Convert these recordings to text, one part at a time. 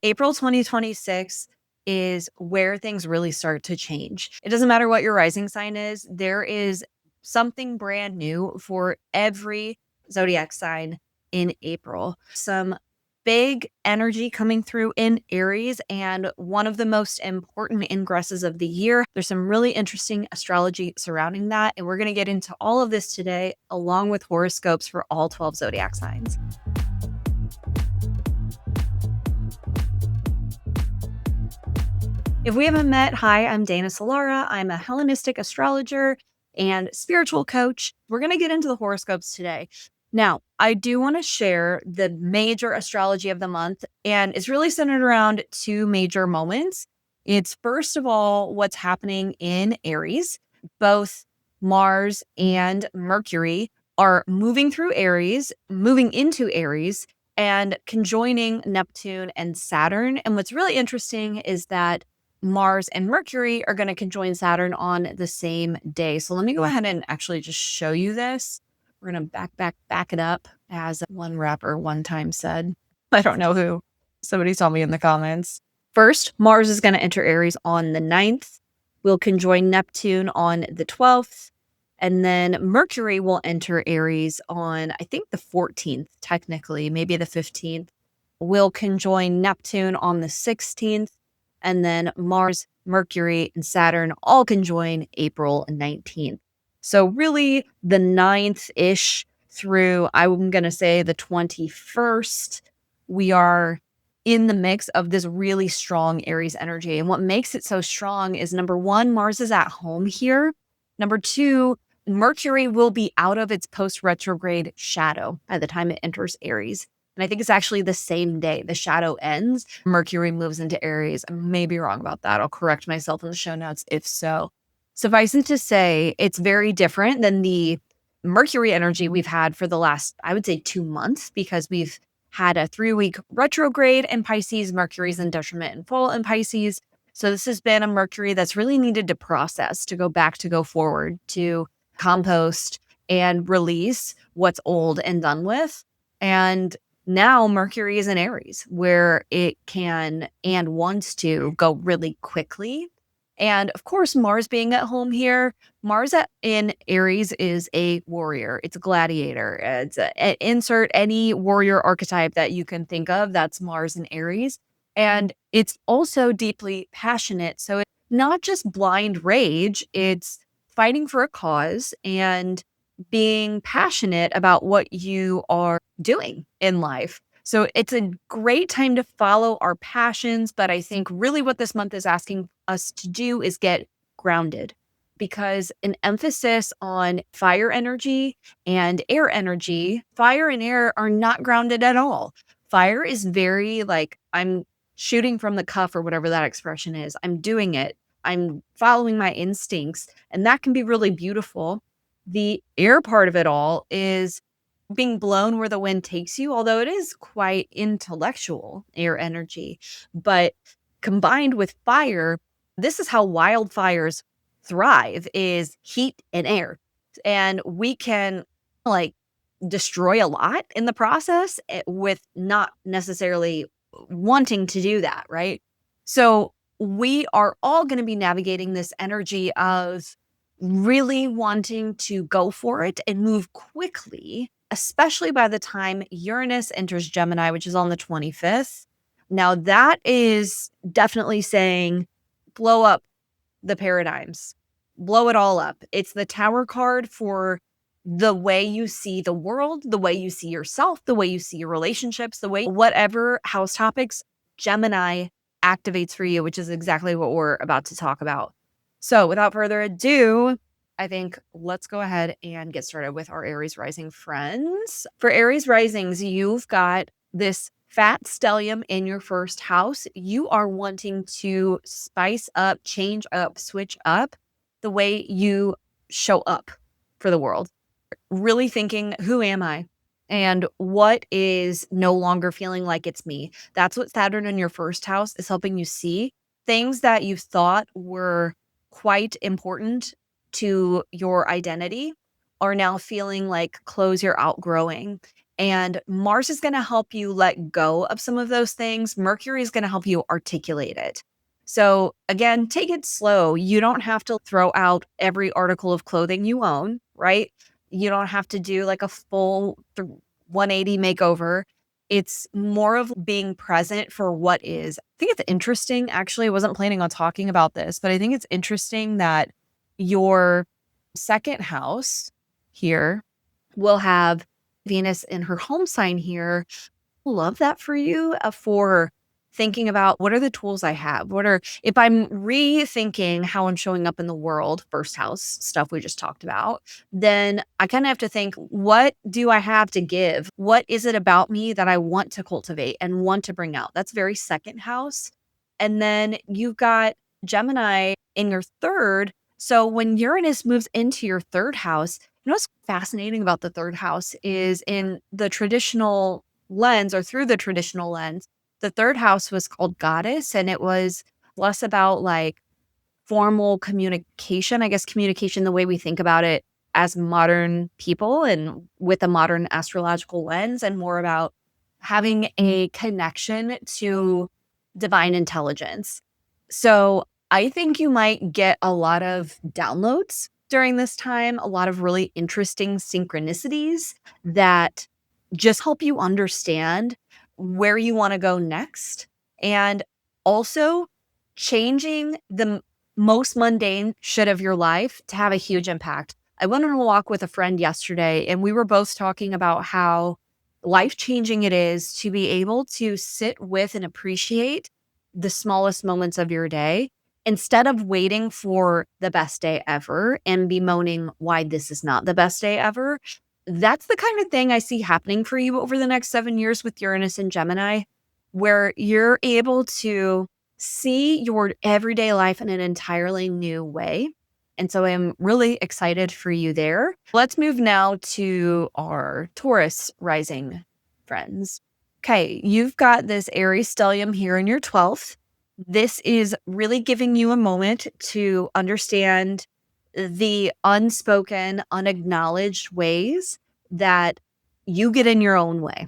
April 2026 is where things really start to change. It doesn't matter what your rising sign is, there is something brand new for every zodiac sign in April. Some big energy coming through in Aries, and one of the most important ingresses of the year. There's some really interesting astrology surrounding that, and we're going to get into all of this today, along with horoscopes for all 12 zodiac signs. If we haven't met, hi, I'm Dana Solara. I'm a Hellenistic astrologer and spiritual coach. We're going to get into the horoscopes today. Now, I do want to share the major astrology of the month, and it's really centered around two major moments. It's first of all, what's happening in Aries. Both Mars and Mercury are moving through Aries, moving into Aries, and conjoining Neptune and Saturn. And what's really interesting is that Mars and Mercury are going to conjoin Saturn on the same day. So let me go ahead and actually just show you this. We're going to back it up, as one rapper one time said. I don't know who. Somebody told me in the comments. First, Mars is going to enter Aries on the 9th. We'll conjoin Neptune on the 12th. And then Mercury will enter Aries on, I think, the 14th, technically, maybe the 15th. We'll conjoin Neptune on the 16th. And then Mars, Mercury, and Saturn all conjoin April 19th. So really the 9th-ish through, I'm going to say, the 21st, we are in the mix of this really strong Aries energy. And what makes it so strong is, number one, Mars is at home here. Number two, Mercury will be out of its post-retrograde shadow by the time it enters Aries. And I think it's actually the same day the shadow ends, Mercury moves into Aries. I may be wrong about that. I'll correct myself in the show notes if so. Suffice it to say, it's very different than the Mercury energy we've had for the last, I would say, 2 months, because we've had a 3-week retrograde in Pisces. Mercury's in detriment and full in Pisces. So this has been a Mercury that's really needed to process, to go back, to go forward, to compost and release what's old and done with. And now Mercury is in Aries, where it can and wants to go really quickly. And of course, Mars being at home here, in Aries is a warrior. It's a gladiator. Insert any warrior archetype that you can think of. That's Mars in Aries. And it's also deeply passionate. So it's not just blind rage. It's fighting for a cause and being passionate about what you are doing in life. So it's a great time to follow our passions. But I think really what this month is asking us to do is get grounded, because an emphasis on fire energy and air energy, fire and air are not grounded at all. Fire is very like, I'm shooting from the cuff, or whatever that expression is. I'm doing it. I'm following my instincts. And that can be really beautiful. The air part of it all is being blown where the wind takes you, although it is quite intellectual, air energy. But combined with fire, this is how wildfires thrive, is heat and air. And we can destroy a lot in the process with not necessarily wanting to do that, right? So we are all going to be navigating this energy of really wanting to go for it and move quickly, especially by the time Uranus enters Gemini, which is on the 25th. Now, that is definitely saying blow up the paradigms, blow it all up. It's the Tower card for the way you see the world, the way you see yourself, the way you see your relationships, the way whatever house topics Gemini activates for you, which is exactly what we're about to talk about. So without further ado, I think let's go ahead and get started with our Aries Rising friends. For Aries Risings, you've got this fat stellium in your first house. You are wanting to spice up, change up, switch up the way you show up for the world. Really thinking, who am I? And what is no longer feeling like it's me? That's what Saturn in your first house is helping you see. Things that you thought were quite important to your identity are now feeling like clothes you're outgrowing. And Mars is going to help you let go of some of those things. Mercury is going to help you articulate it. So again, take it slow. You don't have to throw out every article of clothing you own, right? You don't have to do like a full 180 makeover. It's more of being present for what is. I think it's interesting. Actually, I wasn't planning on talking about this, but I think it's interesting that your second house here will have Venus in her home sign here. Love that for you, for thinking about what are the tools I have? If I'm rethinking how I'm showing up in the world, first house stuff we just talked about, then I kind of have to think, what do I have to give? What is it about me that I want to cultivate and want to bring out? That's very second house. And then you've got Gemini in your third. So when Uranus moves into your third house, you know what's fascinating about the third house is in the traditional lens or through the traditional lens, the third house was called goddess, and it was less about like formal communication, I guess communication the way we think about it as modern people and with a modern astrological lens, and more about having a connection to divine intelligence. So I think you might get a lot of downloads during this time, a lot of really interesting synchronicities that just help you understand where you want to go next. And also changing the most mundane shit of your life to have a huge impact. I went on a walk with a friend yesterday, and we were both talking about how life-changing it is to be able to sit with and appreciate the smallest moments of your day instead of waiting for the best day ever and bemoaning why this is not the best day ever. That's the kind of thing I see happening for you over the next 7 years with Uranus and Gemini, where you're able to see your everyday life in an entirely new way. And so I'm really excited for you there. Let's move now to our Taurus rising friends. Okay, you've got this Aries stellium here in your 12th. This is really giving you a moment to understand the unspoken, unacknowledged ways that you get in your own way.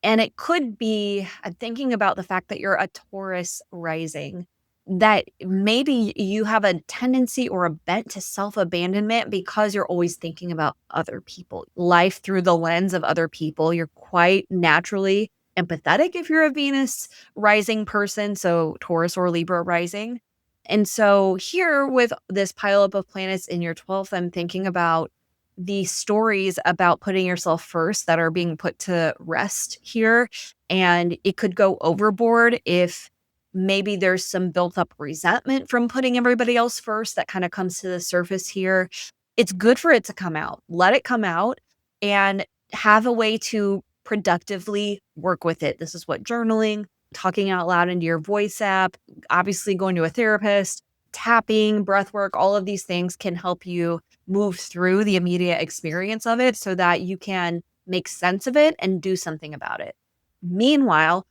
And it could be thinking about the fact that you're a Taurus rising, that maybe you have a tendency or a bent to self-abandonment because you're always thinking about other people, life through the lens of other people. You're quite naturally empathetic if you're a Venus rising person, so Taurus or Libra rising. And so here with this pileup of planets in your 12th, I'm thinking about the stories about putting yourself first that are being put to rest here. And it could go overboard if maybe there's some built up resentment from putting everybody else first that kind of comes to the surface here. It's good for it to come out. Let it come out and have a way to productively work with it. This is what journaling, talking out loud into your voice app, obviously going to a therapist, tapping, breath work, all of these things can help you move through the immediate experience of it so that you can make sense of it and do something about it. Meanwhile,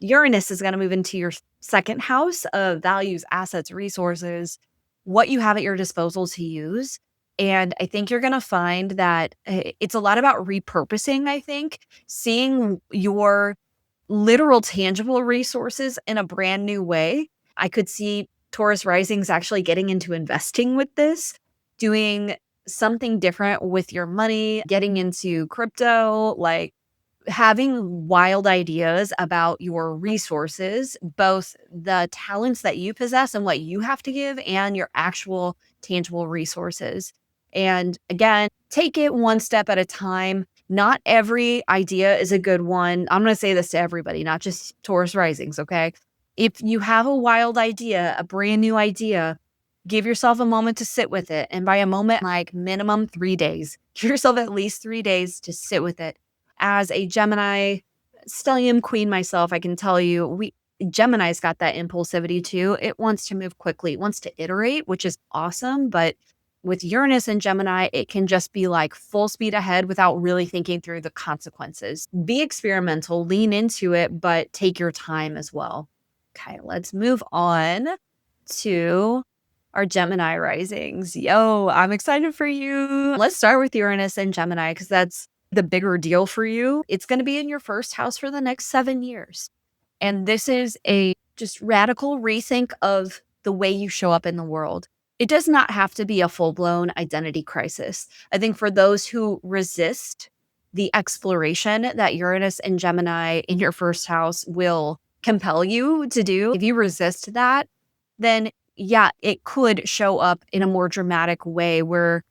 Uranus is going to move into your second house of values, assets, resources, what you have at your disposal to use. And I think you're going to find that it's a lot about repurposing, I think, seeing your literal tangible resources in a brand new way. I could see Taurus risings actually getting into investing with this, doing something different with your money, getting into crypto, like having wild ideas about your resources, both the talents that you possess and what you have to give, and your actual tangible resources. And again, take it one step at a time. Not every idea is a good one. I'm going to say this to everybody, not just Taurus risings, okay? If you have a wild idea, a brand new idea, give yourself a moment to sit with it. And by a moment, like minimum 3 days, give yourself at least 3 days to sit with it. As a Gemini stellium queen myself, I can tell you, Gemini's got that impulsivity too. It wants to move quickly. It wants to iterate, which is awesome. But with Uranus and Gemini, it can just be like full speed ahead without really thinking through the consequences. Be experimental, lean into it, but take your time as well. Okay, let's move on to our Gemini risings. Yo, I'm excited for you. Let's start with Uranus and Gemini because that's the bigger deal for you, it's going to be in your first house for the next 7 years. And this is a just radical rethink of the way you show up in the world. It does not have to be a full-blown identity crisis. I think for those who resist the exploration that Uranus and Gemini in your first house will compel you to do, if you resist that, then yeah, it could show up in a more dramatic way where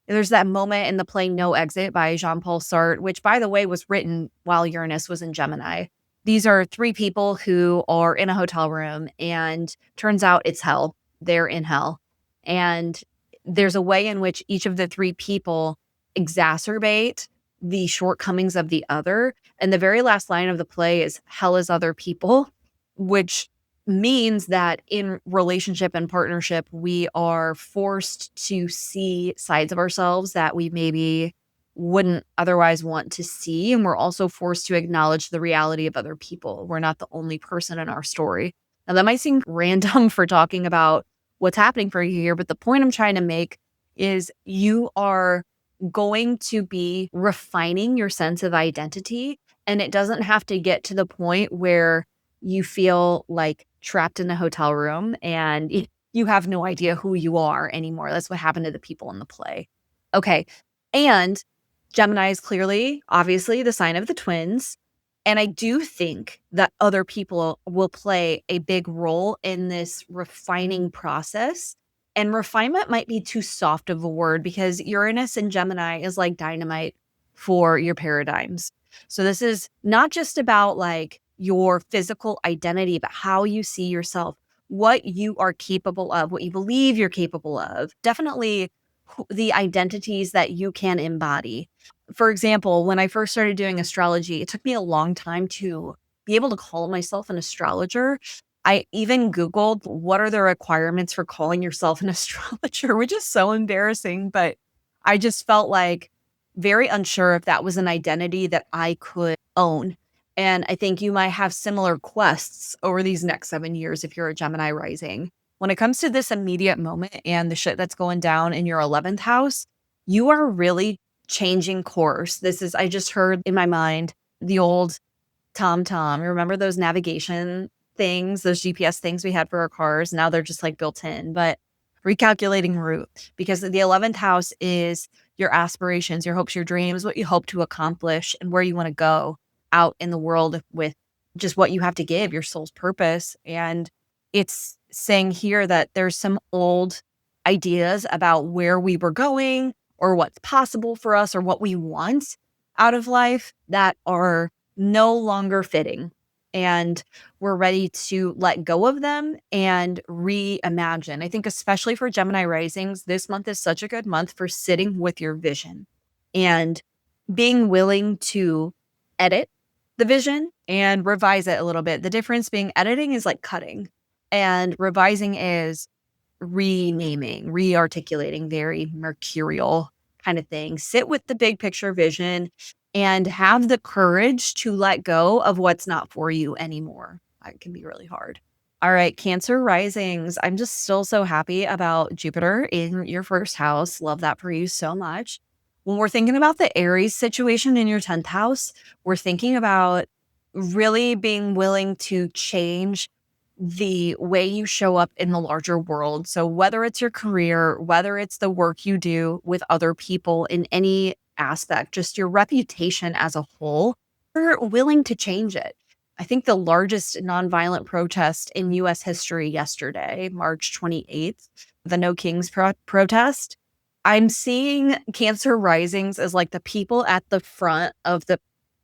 there's that moment in the play No Exit by Jean-Paul Sartre, which, by the way, was written while Uranus was in Gemini. These are three people who are in a hotel room, and turns out it's hell. They're in hell. And there's a way in which each of the three people exacerbate the shortcomings of the other. And the very last line of the play is hell is other people, which means that in relationship and partnership, we are forced to see sides of ourselves that we maybe wouldn't otherwise want to see. And we're also forced to acknowledge the reality of other people. We're not the only person in our story. Now, that might seem random for talking about what's happening for you here, but the point I'm trying to make is you are going to be refining your sense of identity. And it doesn't have to get to the point where you feel like trapped in a hotel room and you have no idea who you are anymore. That's what happened to the people in the play. Okay. And Gemini is clearly, obviously, the sign of the twins. And I do think that other people will play a big role in this refining process. And refinement might be too soft of a word because Uranus and Gemini is like dynamite for your paradigms. So this is not just about like your physical identity, but how you see yourself, what you are capable of, what you believe you're capable of. Definitely the identities that you can embody. For example, when I first started doing astrology, it took me a long time to be able to call myself an astrologer. I even Googled what are the requirements for calling yourself an astrologer, which is so embarrassing, but I just felt like very unsure if that was an identity that I could own. And I think you might have similar quests over these next 7 years if you're a Gemini rising. When it comes to this immediate moment and the shit that's going down in your 11th house, you are really changing course. I just heard in my mind the old TomTom. Remember those navigation things, those GPS things we had for our cars? Now they're just like built in, but recalculating route, because the 11th house is your aspirations, your hopes, your dreams, what you hope to accomplish, and where you want to go out in the world with just what you have to give, your soul's purpose. And it's saying here that there's some old ideas about where we were going or what's possible for us or what we want out of life that are no longer fitting. And we're ready to let go of them and reimagine. I think especially for Gemini risings, this month is such a good month for sitting with your vision and being willing to edit the vision and revise it a little bit. The difference being editing is like cutting and revising is renaming, re-articulating, very mercurial kind of thing. Sit with the big picture vision and have the courage to let go of what's not for you anymore. It can be really hard. All right, Cancer risings. I'm just still so happy about Jupiter in your first house. Love that for you so much. When we're thinking about the Aries situation in your 10th house, we're thinking about really being willing to change the way you show up in the larger world. So whether it's your career, whether it's the work you do with other people in any aspect, just your reputation as a whole, you're willing to change it. I think the largest nonviolent protest in US history yesterday, March 28th, the No Kings protest. I'm seeing Cancer risings as like the people at the front of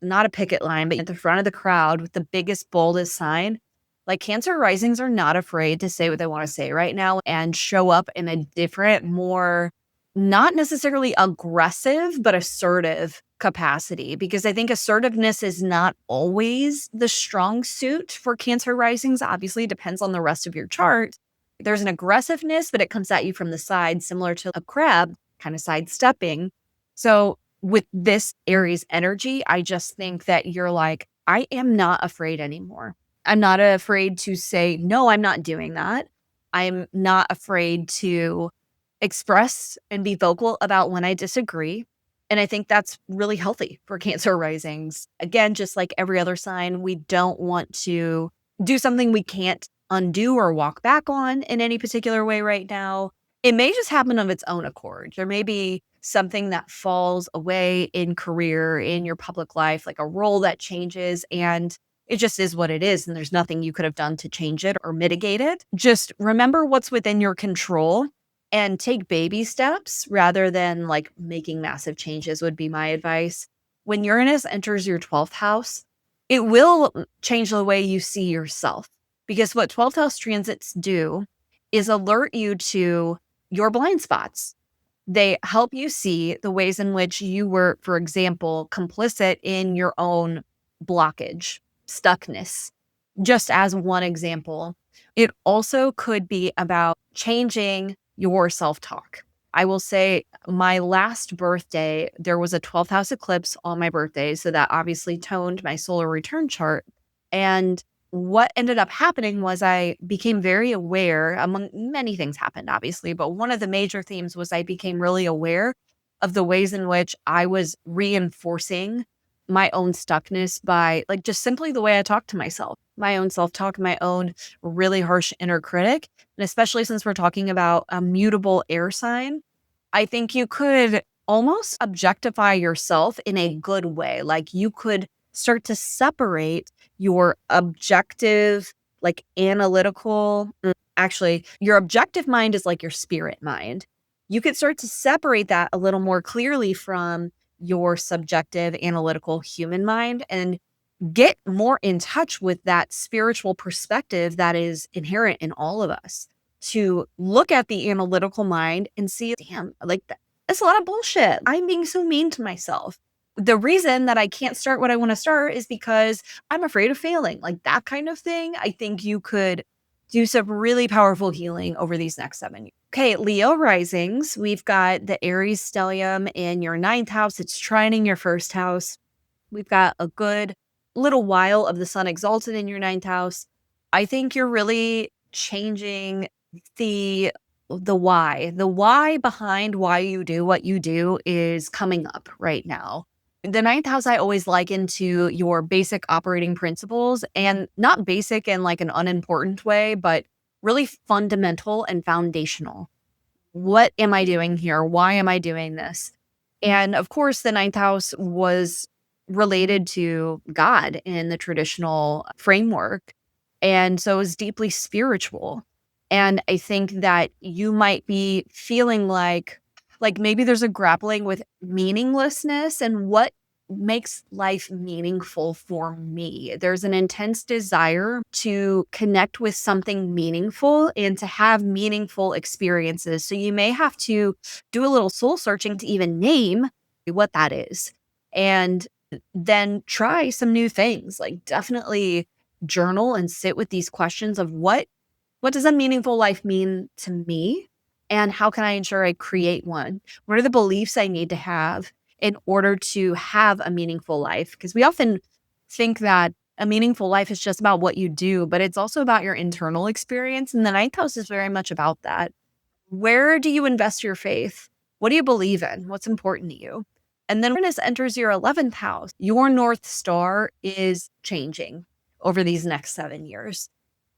not a picket line, but at the front of the crowd with the biggest, boldest sign. Like Cancer risings are not afraid to say what they want to say right now and show up in a different, more not necessarily aggressive, but assertive capacity. Because I think assertiveness is not always the strong suit for Cancer risings. Obviously, it depends on the rest of your chart. There's an aggressiveness, but it comes at you from the side, similar to a crab kind of sidestepping. So with this Aries energy, I just think that you're like, I am not afraid anymore. I'm not afraid to say, no, I'm not doing that. I'm not afraid to express and be vocal about when I disagree. And I think that's really healthy for Cancer risings. Again, just like every other sign, we don't want to do something we can't undo or walk back on in any particular way right now. It may just happen of its own accord. There may be something that falls away in career, in your public life, like a role that changes, and it just is what it is. And there's nothing you could have done to change it or mitigate it. Just remember what's within your control and take baby steps rather than like making massive changes, would be my advice. When Uranus enters your 12th house, it will change the way you see yourself, because what 12th house transits do is alert you to your blind spots. They help you see the ways in which you were, for example, complicit in your own blockage, stuckness, just as one example. It also could be about changing your self-talk. I will say my last birthday, there was a 12th house eclipse on my birthday. So that obviously toned my solar return chart. And what ended up happening was I became very aware, among many things happened, obviously, but one of the major themes was I became really aware of the ways in which I was reinforcing my own stuckness by like just simply the way I talk to myself, my own self-talk, my own really harsh inner critic. And especially since we're talking about a mutable air sign, I think you could almost objectify yourself in a good way. Like you could start to separate your objective, like analytical, actually, your objective mind is like your spirit mind. You could start to separate that a little more clearly from your subjective, analytical human mind and get more in touch with that spiritual perspective that is inherent in all of us, to look at the analytical mind and see, damn, like that's a lot of bullshit. I'm being so mean to myself. The reason that I can't start what I want to start is because I'm afraid of failing, like that kind of thing. I think you could do some really powerful healing over these next 7 years. Okay, Leo risings. We've got the Aries stellium in your 9th house. It's trining your 1st house. We've got a good little while of the sun exalted in your 9th house. I think you're really changing the why. The why behind why you do what you do is coming up right now. The 9th house I always liken to your basic operating principles, and not basic in like an unimportant way, but really fundamental and foundational. What am I doing here? Why am I doing this? And of course, the 9th house was related to God in the traditional framework. And so it was deeply spiritual. And I think that you might be feeling like maybe there's a grappling with meaninglessness and what makes life meaningful for me. There's an intense desire to connect with something meaningful and to have meaningful experiences. So you may have to do a little soul searching to even name what that is. And then try some new things. Like definitely journal and sit with these questions of what does a meaningful life mean to me? And how can I ensure I create one? What are the beliefs I need to have in order to have a meaningful life? Because we often think that a meaningful life is just about what you do, but it's also about your internal experience. And the 9th house is very much about that. Where do you invest your faith? What do you believe in? What's important to you? And then when Uranus enters your 11th house, your North Star is changing over these next 7 years.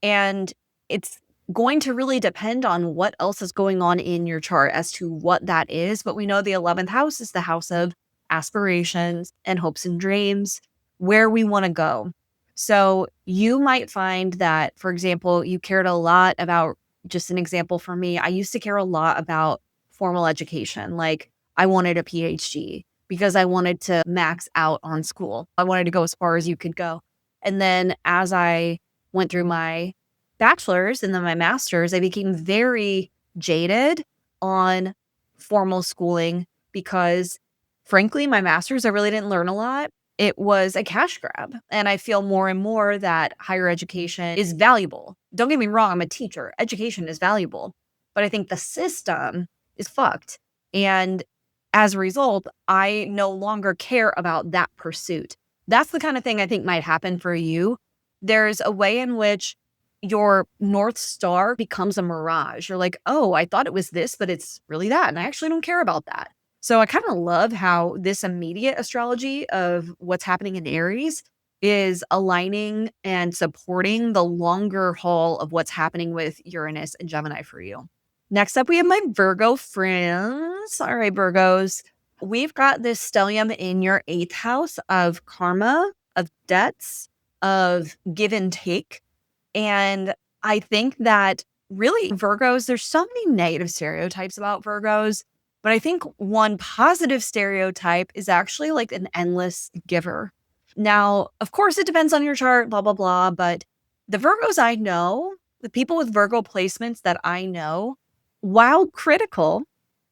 And it's going to really depend on what else is going on in your chart as to what that is. But we know the 11th house is the house of aspirations and hopes and dreams, where we want to go. So you might find that, for example, you cared a lot about, just an example for me, I used to care a lot about formal education. Like I wanted a PhD because I wanted to max out on school. I wanted to go as far as you could go. And then as I went through my bachelor's and then my master's, I became very jaded on formal schooling because, frankly, my master's, I really didn't learn a lot. It was a cash grab. And I feel more and more that higher education is valuable. Don't get me wrong, I'm a teacher. Education is valuable. But I think the system is fucked. And as a result, I no longer care about that pursuit. That's the kind of thing I think might happen for you. There's a way in which your North Star becomes a mirage. You're like, oh, I thought it was this, but it's really that. And I actually don't care about that. So I kind of love how this immediate astrology of what's happening in Aries is aligning and supporting the longer haul of what's happening with Uranus and Gemini for you. Next up, we have my Virgo friends. All right, Virgos. We've got this stellium in your eighth house of karma, of debts, of give and take. And I think that really Virgos, there's so many negative stereotypes about Virgos, but I think one positive stereotype is actually like an endless giver. Now, of course, it depends on your chart, blah, blah, blah, but the Virgos I know, the people with Virgo placements that I know, while critical,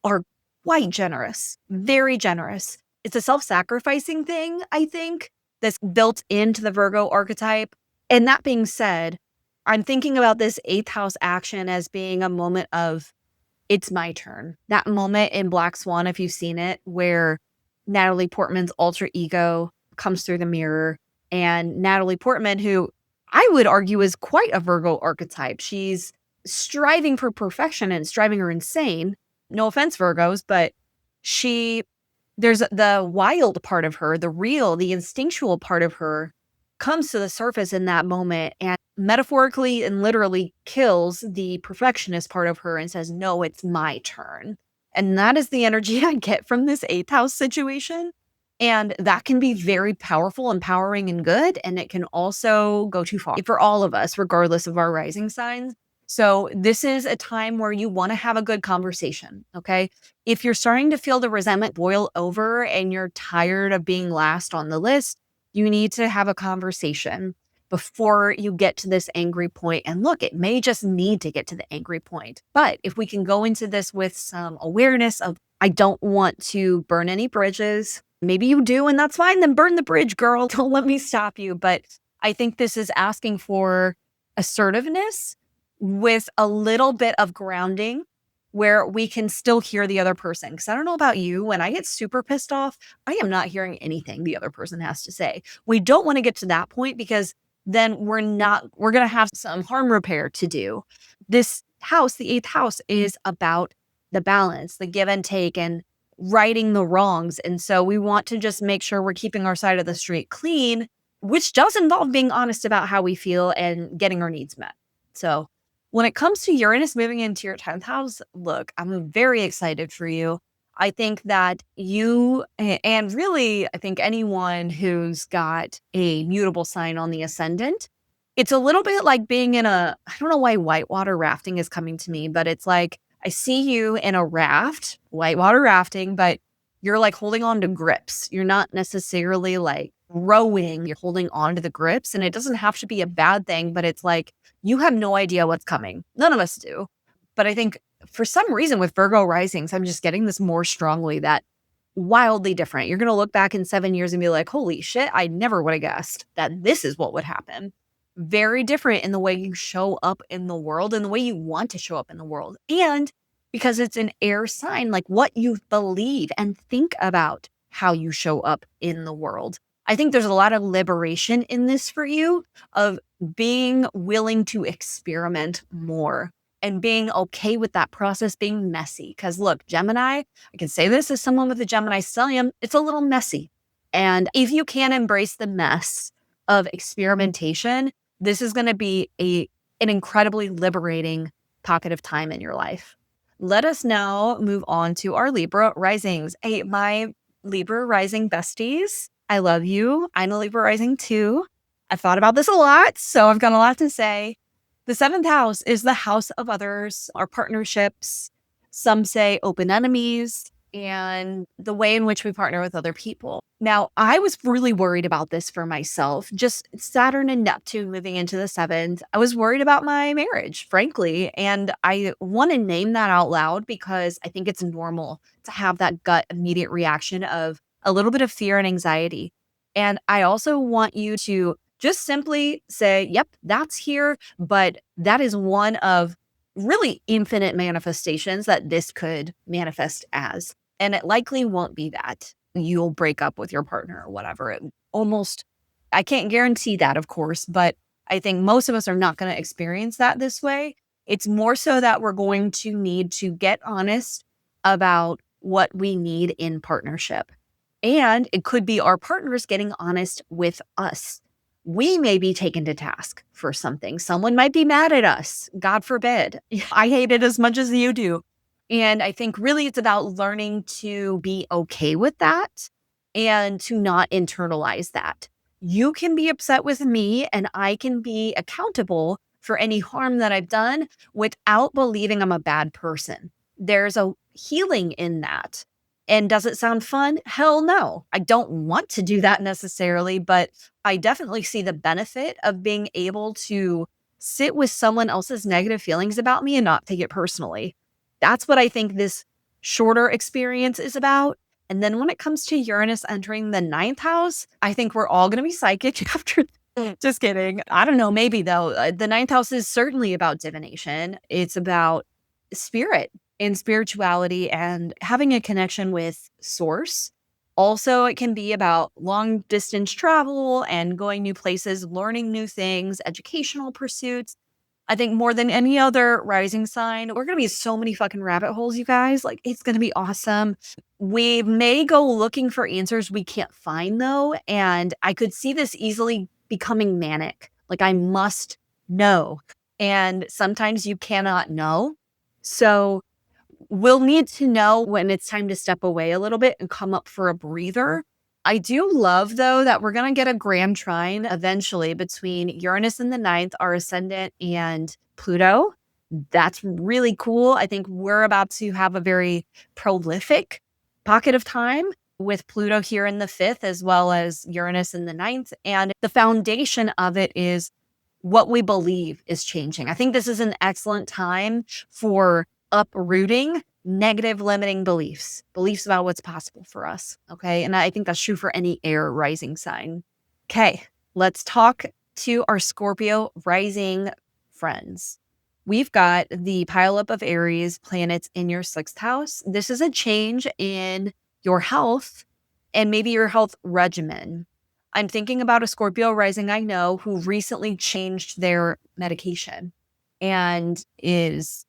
are quite generous, very generous. It's a self sacrificing thing, I think, that's built into the Virgo archetype. And that being said, I'm thinking about this eighth house action as being a moment of it's my turn. That moment in Black Swan, if you've seen it, where Natalie Portman's alter ego comes through the mirror, and Natalie Portman, who I would argue is quite a Virgo archetype, she's striving for perfection and striving her insane. No offense, Virgos, but there's the wild part of her, the real, the instinctual part of her comes to the surface in that moment and metaphorically and literally kills the perfectionist part of her and says, no, it's my turn. And that is the energy I get from this eighth house situation. And that can be very powerful, empowering, and good. And it can also go too far for all of us, regardless of our rising signs. So this is a time where you want to have a good conversation, okay? If you're starting to feel the resentment boil over and you're tired of being last on the list, you need to have a conversation before you get to this angry point. And look, it may just need to get to the angry point. But if we can go into this with some awareness of, I don't want to burn any bridges. Maybe you do, and that's fine. Then burn the bridge, girl. Don't let me stop you. But I think this is asking for assertiveness with a little bit of grounding where we can still hear the other person. Because I don't know about you, when I get super pissed off, I am not hearing anything the other person has to say. We don't want to get to that point because then we're going to have some harm repair to do. This house, the eighth house, is about the balance, the give and take, and righting the wrongs. And so we want to just make sure we're keeping our side of the street clean, which does involve being honest about how we feel and getting our needs met. So when it comes to Uranus moving into your 10th house, look, I'm very excited for you. I think that you, and really, I think anyone who's got a mutable sign on the ascendant, it's a little bit like being in I don't know why whitewater rafting is coming to me, but it's like, I see you in a raft, whitewater rafting, but you're like holding on to grips. You're not necessarily like rowing, you're holding on to the grips. And it doesn't have to be a bad thing, but it's like, you have no idea what's coming. None of us do. But I think for some reason with Virgo risings, I'm just getting this more strongly that wildly different. You're going to look back in 7 years and be like, holy shit, I never would have guessed that this is what would happen. Very different in the way you show up in the world and the way you want to show up in the world. And because it's an air sign, like what you believe and think about how you show up in the world. I think there's a lot of liberation in this for you of being willing to experiment more and being okay with that process being messy. Because look, Gemini, I can say this as someone with a Gemini stellium, it's a little messy. And if you can embrace the mess of experimentation, this is going to be an incredibly liberating pocket of time in your life. Let us now move on to our Libra risings. Hey, my Libra rising besties, I love you. I'm a Libra rising too. I've thought about this a lot, so I've got a lot to say. The 7th house is the house of others, our partnerships. Some say open enemies, and the way in which we partner with other people. Now, I was really worried about this for myself. Just Saturn and Neptune moving into the 7th. I was worried about my marriage, frankly. And I want to name that out loud because I think it's normal to have that gut immediate reaction of a little bit of fear and anxiety. And I also want you to just simply say, yep, that's here. But that is one of really infinite manifestations that this could manifest as. And it likely won't be that you'll break up with your partner or whatever. I can't guarantee that, of course, but I think most of us are not going to experience that this way. It's more so that we're going to need to get honest about what we need in partnership. And it could be our partners getting honest with us. We may be taken to task for something. Someone might be mad at us. God forbid. I hate it as much as you do. And I think really it's about learning to be okay with that and to not internalize that. You can be upset with me and I can be accountable for any harm that I've done without believing I'm a bad person. There's a healing in that. And does it sound fun? Hell no. I don't want to do that necessarily, but I definitely see the benefit of being able to sit with someone else's negative feelings about me and not take it personally. That's what I think this shorter experience is about. And then when it comes to Uranus entering the ninth house, I think we're all going to be psychic after. Just kidding. I don't know. Maybe though. The ninth house is certainly about divination. It's about spirit and spirituality and having a connection with source. Also, it can be about long distance travel and going new places, learning new things, educational pursuits. I think more than any other rising sign, we're going to be so many fucking rabbit holes, you guys. Like, it's going to be awesome. We may go looking for answers we can't find, though. And I could see this easily becoming manic. Like, I must know. And sometimes you cannot know. So, we'll need to know when it's time to step away a little bit and come up for a breather. I do love, though, that we're going to get a grand trine eventually between Uranus in the ninth, our ascendant, and Pluto. That's really cool. I think we're about to have a very prolific pocket of time with Pluto here in the fifth, as well as Uranus in the ninth. And the foundation of it is what we believe is changing. I think this is an excellent time for uprooting negative limiting beliefs about what's possible for us. Okay. And I think that's true for any air rising sign. Okay. Let's talk to our Scorpio rising friends. We've got the pileup of Aries planets in your sixth house. This is a change in your health and maybe your health regimen. I'm thinking about a Scorpio rising I know who recently changed their medication and is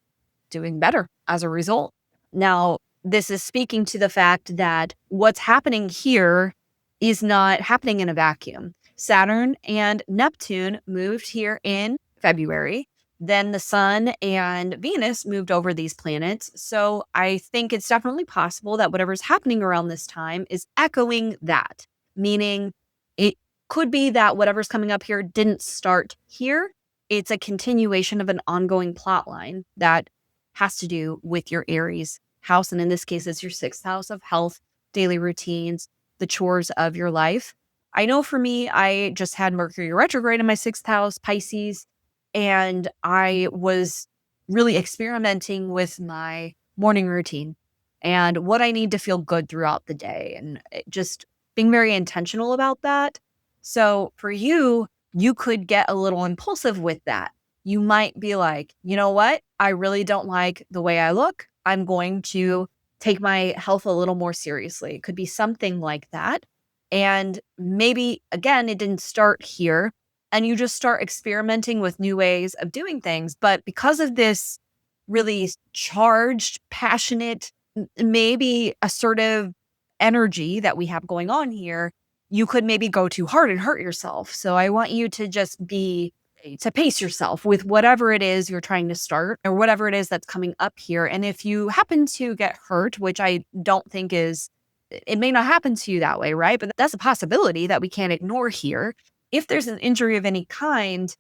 doing better as a result. Now, this is speaking to the fact that what's happening here is not happening in a vacuum. Saturn and Neptune moved here in February. Then the Sun and Venus moved over these planets. So I think it's definitely possible that whatever's happening around this time is echoing that, meaning it could be that whatever's coming up here didn't start here. It's a continuation of an ongoing plot line that has to do with your Aries house. And in this case, it's your sixth house of health, daily routines, the chores of your life. I know for me, I just had Mercury retrograde in my sixth house, Pisces, and I was really experimenting with my morning routine and what I need to feel good throughout the day and just being very intentional about that. So for you, you could get a little impulsive with that. You might be like, you know what? I really don't like the way I look. I'm going to take my health a little more seriously. It could be something like that. And maybe, again, it didn't start here and you just start experimenting with new ways of doing things. But because of this really charged, passionate, maybe assertive energy that we have going on here, you could maybe go too hard and hurt yourself. So I want you to just to pace yourself with whatever it is you're trying to start or whatever it is that's coming up here. And if you happen to get hurt, which I don't think it may not happen to you that way, right? But that's a possibility that we can't ignore here. If there's an injury of any kind,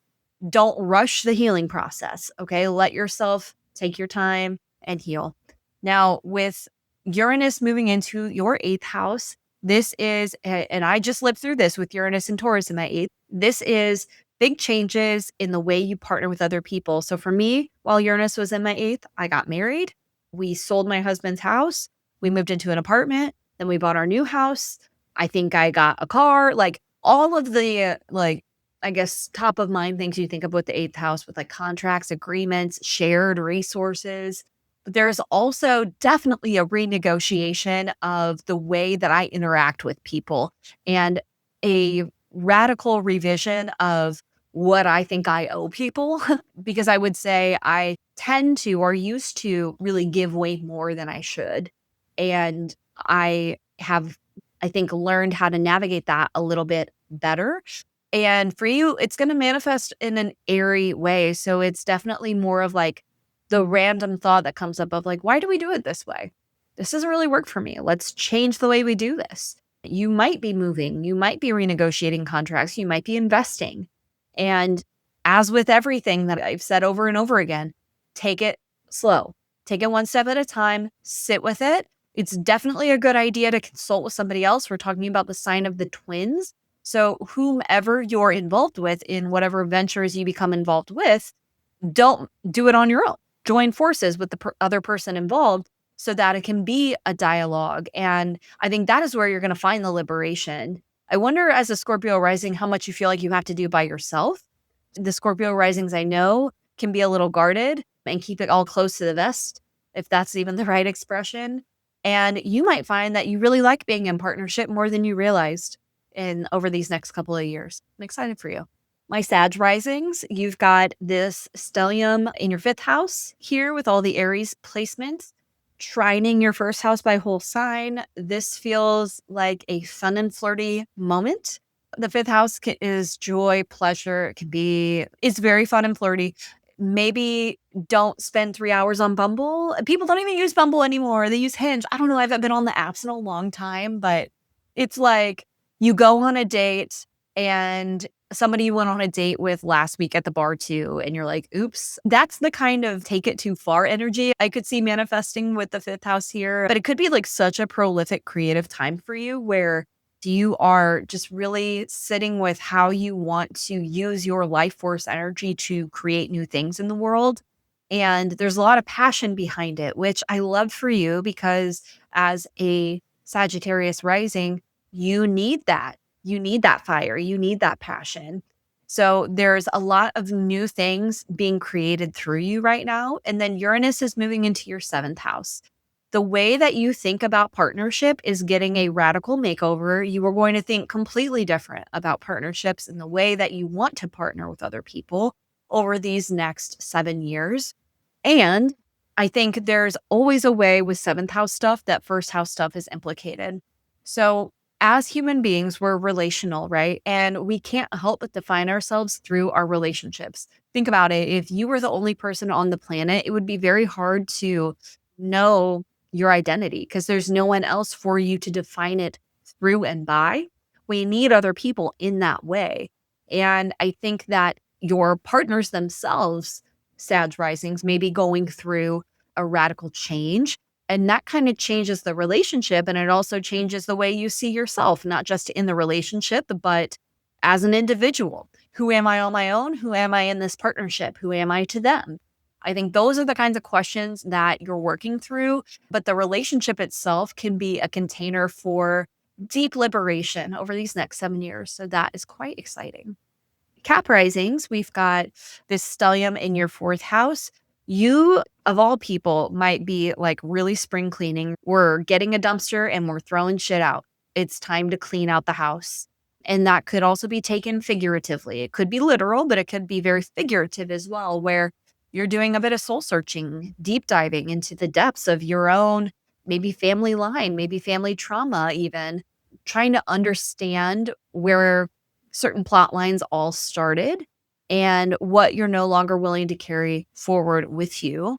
don't rush the healing process. Okay. Let yourself take your time and heal. Now, with Uranus moving into your eighth house, this is, and I just lived through this with Uranus and Taurus in my eighth. This is big changes in the way you partner with other people. So for me, while Uranus was in my eighth, I got married. We sold my husband's house. We moved into an apartment. Then we bought our new house. I think I got a car. Like all of the, I guess, top of mind things you think of with the eighth house with like contracts, agreements, shared resources. But there's also definitely a renegotiation of the way that I interact with people and a radical revision of what I think I owe people, because I would say I tend to or used to really give way more than I should. And I have, I think, learned how to navigate that a little bit better. And for you, it's going to manifest in an airy way. So it's definitely more of like the random thought that comes up of like, why do we do it this way? This doesn't really work for me. Let's change the way we do this. You might be moving, you might be renegotiating contracts, you might be investing. And as with everything that I've said over and over again, take it slow, take it one step at a time, sit with it. It's definitely a good idea to consult with somebody else. We're talking about the sign of the twins. So, whomever you're involved with in whatever ventures you become involved with, don't do it on your own. Join forces with the other person involved so that it can be a dialogue. And I think that is where you're going to find the liberation. I wonder, as a Scorpio rising, how much you feel like you have to do by yourself. The Scorpio risings I know can be a little guarded and keep it all close to the vest, if that's even the right expression. And you might find that you really like being in partnership more than you realized in over these next couple of years. I'm excited for you. My Sag risings, you've got this stellium in your 5th house here with all the Aries placements, trining your 1st house by whole sign. This feels like a fun and flirty moment. The 5th house is joy, pleasure. It's very fun and flirty. Maybe don't spend 3 hours on Bumble. People don't even use Bumble anymore. They use Hinge. I don't know. I haven't been on the apps in a long time, but it's like you go on a date and somebody you went on a date with last week at the bar too, and you're like, oops. That's the kind of take it too far energy I could see manifesting with the 5th house here. But it could be like such a prolific creative time for you where you are just really sitting with how you want to use your life force energy to create new things in the world. And there's a lot of passion behind it, which I love for you because as a Sagittarius rising, you need that. You need that fire. You need that passion. So there's a lot of new things being created through you right now. And then Uranus is moving into your 7th house. The way that you think about partnership is getting a radical makeover. You are going to think completely different about partnerships and the way that you want to partner with other people over these next 7 years. And I think there's always a way with 7th house stuff that 1st house stuff is implicated. So as human beings, we're relational, right? And we can't help but define ourselves through our relationships. Think about it. If you were the only person on the planet, it would be very hard to know your identity because there's no one else for you to define it through and by. We need other people in that way. And I think that your partners themselves, Sag risings, may be going through a radical change. And that kind of changes the relationship. And it also changes the way you see yourself, not just in the relationship, but as an individual. Who am I on my own? Who am I in this partnership? Who am I to them? I think those are the kinds of questions that you're working through, but the relationship itself can be a container for deep liberation over these next 7 years. So that is quite exciting. Cap risings, we've got this stellium in your 4th house. You, of all people, might be like really spring cleaning. We're getting a dumpster and we're throwing shit out. It's time to clean out the house. And that could also be taken figuratively. It could be literal, but it could be very figurative as well, where you're doing a bit of soul searching, deep diving into the depths of your own, maybe family line, maybe family trauma, even trying to understand where certain plot lines all started and what you're no longer willing to carry forward with you.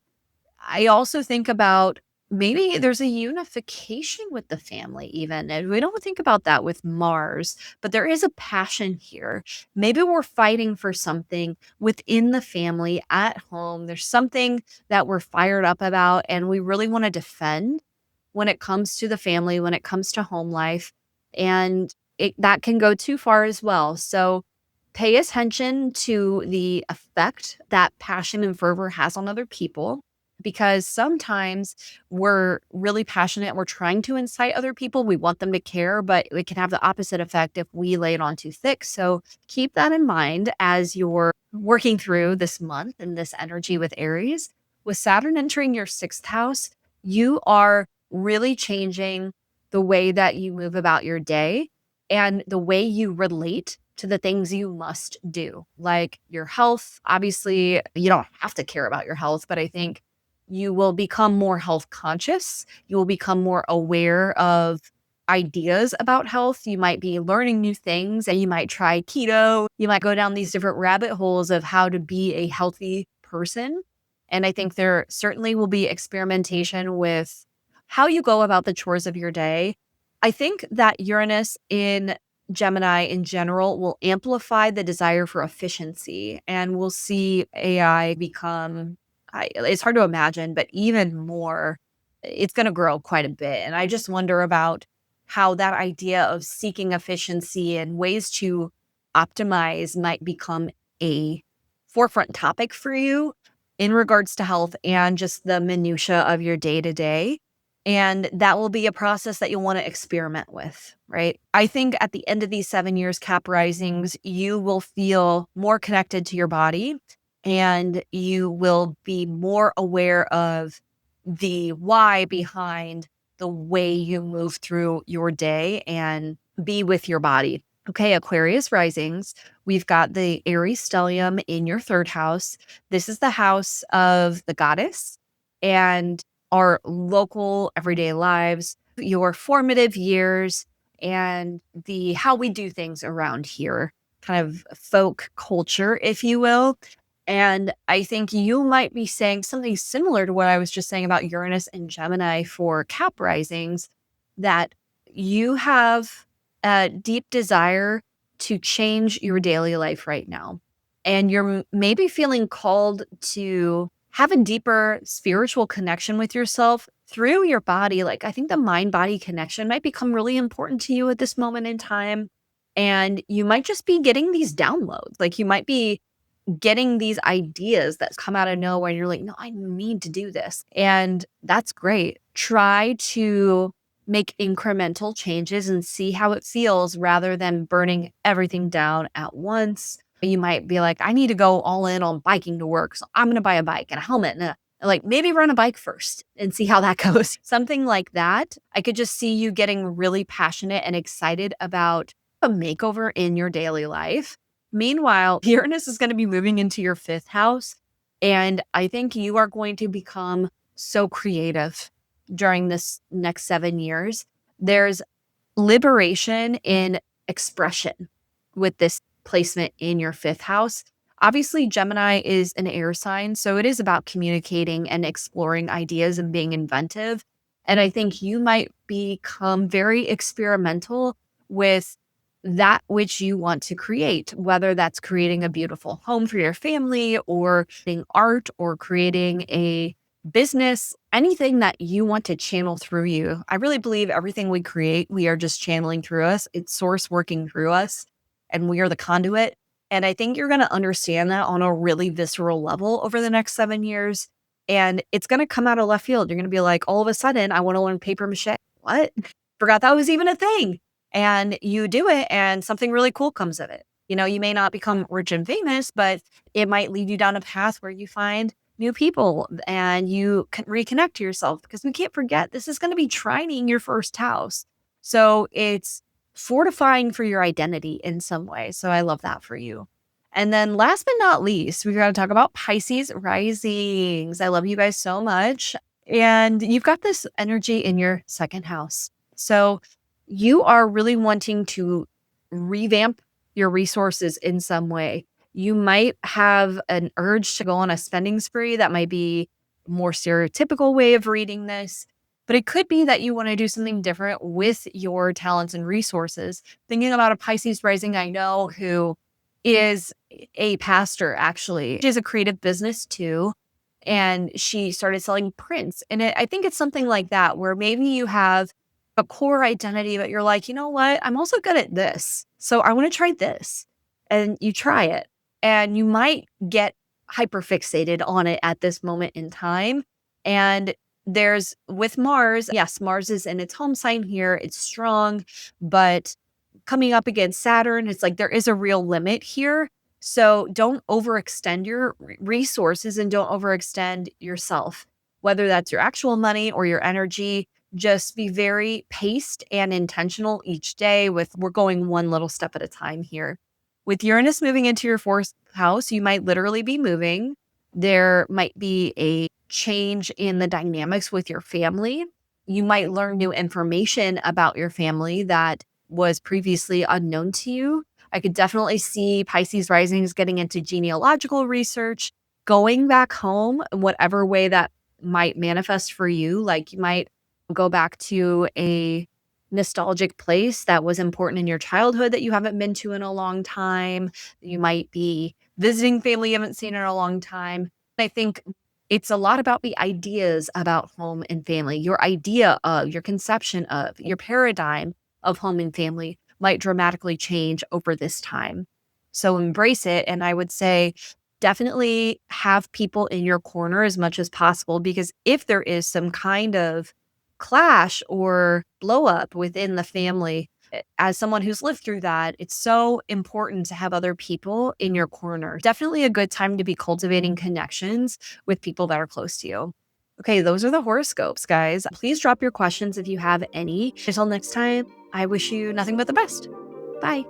I also think about maybe there's a unification with the family, even. And we don't think about that with Mars, but there is a passion here. Maybe we're fighting for something within the family at home. There's something that we're fired up about, and we really want to defend when it comes to the family, when it comes to home life. And that can go too far as well. So pay attention to the effect that passion and fervor has on other people, because sometimes we're really passionate and we're trying to incite other people. We want them to care, but it can have the opposite effect if we lay it on too thick. So keep that in mind as you're working through this month and this energy with Aries. With Saturn entering your 6th house, you are really changing the way that you move about your day and the way you relate to the things you must do, like your health. Obviously, you don't have to care about your health, but I think You will become more health conscious. You will become more aware of ideas about health. You might be learning new things and you might try keto. You might go down these different rabbit holes of how to be a healthy person. And I think there certainly will be experimentation with how you go about the chores of your day. I think that Uranus in Gemini in general will amplify the desire for efficiency, and we'll see AI become, it's hard to imagine, but even more, it's going to grow quite a bit. And I just wonder about how that idea of seeking efficiency and ways to optimize might become a forefront topic for you in regards to health and just the minutia of your day to day. And that will be a process that you'll want to experiment with, right? I think at the end of these 7 years, Cap risings, you will feel more connected to your body and you will be more aware of the why behind the way you move through your day and be with your body. Okay, Aquarius risings, we've got the Aries stellium in your third house. This is the house of the goddess and our local everyday lives, your formative years, and the how we do things around here, kind of folk culture, if you will. And I think you might be saying something similar to what I was just saying about Uranus and Gemini for Cap risings, that you have a deep desire to change your daily life right now. And you're maybe feeling called to have a deeper spiritual connection with yourself through your body. Like, I think the mind body connection might become really important to you at this moment in time. And you might just be getting these downloads. Like, you might be getting these ideas that come out of nowhere and you're like, no, I need to do this. And that's great. Try to make incremental changes and see how it feels rather than burning everything down at once. You might be like, I need to go all in on biking to work. So I'm going to buy a bike and a helmet and like maybe run a bike first and see how that goes. Something like that. I could just see you getting really passionate and excited about a makeover in your daily life. Meanwhile, Uranus is going to be moving into your fifth house. And I think you are going to become so creative during this next 7 years. There's liberation in expression with this placement in your fifth house. Obviously, Gemini is an air sign, so it is about communicating and exploring ideas and being inventive. And I think you might become very experimental with that which you want to create, whether that's creating a beautiful home for your family or creating art or creating a business, anything that you want to channel through you. I really believe everything we create, we are just channeling through us. It's source working through us and we are the conduit. And I think you're going to understand that on a really visceral level over the next 7 years. And it's going to come out of left field. You're going to be like, all of a sudden, I want to learn paper mache. What? Forgot that was even a thing. And you do it and something really cool comes of it. You know, you may not become rich and famous, but it might lead you down a path where you find new people and you can reconnect to yourself, because we can't forget this is going to be trining your first house. So it's fortifying for your identity in some way. So I love that for you. And then last but not least, we've got to talk about Pisces risings. I love you guys so much. And you've got this energy in your second house. So you are really wanting to revamp your resources in some way. You might have an urge to go on a spending spree. That might be a more stereotypical way of reading this, but it could be that you want to do something different with your talents and resources. Thinking about a Pisces rising I know who is a pastor, actually. She has a creative business too, and she started selling prints. And I think it's something like that, where maybe you have a core identity, but you're like, you know what? I'm also good at this. So I want to try this. And you try it. And you might get hyper fixated on it at this moment in time. And there's with Mars, yes, Mars is in its home sign here. It's strong, but coming up against Saturn, it's like there is a real limit here. So don't overextend your resources and don't overextend yourself, whether that's your actual money or your energy. Just be very paced and intentional each day with we're going one little step at a time here. With Uranus moving into your fourth house, you might literally be moving. There might be a change in the dynamics with your family. You might learn new information about your family that was previously unknown to you. I could definitely see Pisces risings getting into genealogical research, going back home in whatever way that might manifest for you. Like you might go back to a nostalgic place that was important in your childhood that you haven't been to in a long time. You might be visiting family you haven't seen in a long time. I think it's a lot about the ideas about home and family. Your idea of, your conception of, your paradigm of home and family might dramatically change over this time. So embrace it. And I would say definitely have people in your corner as much as possible, because if there is some kind of clash or blow up within the family, as someone who's lived through that, it's so important to have other people in your corner. Definitely a good time to be cultivating connections with people that are close to you. Okay, those are the horoscopes, guys. Please drop your questions if you have any. Until next time, I wish you nothing but the best. Bye.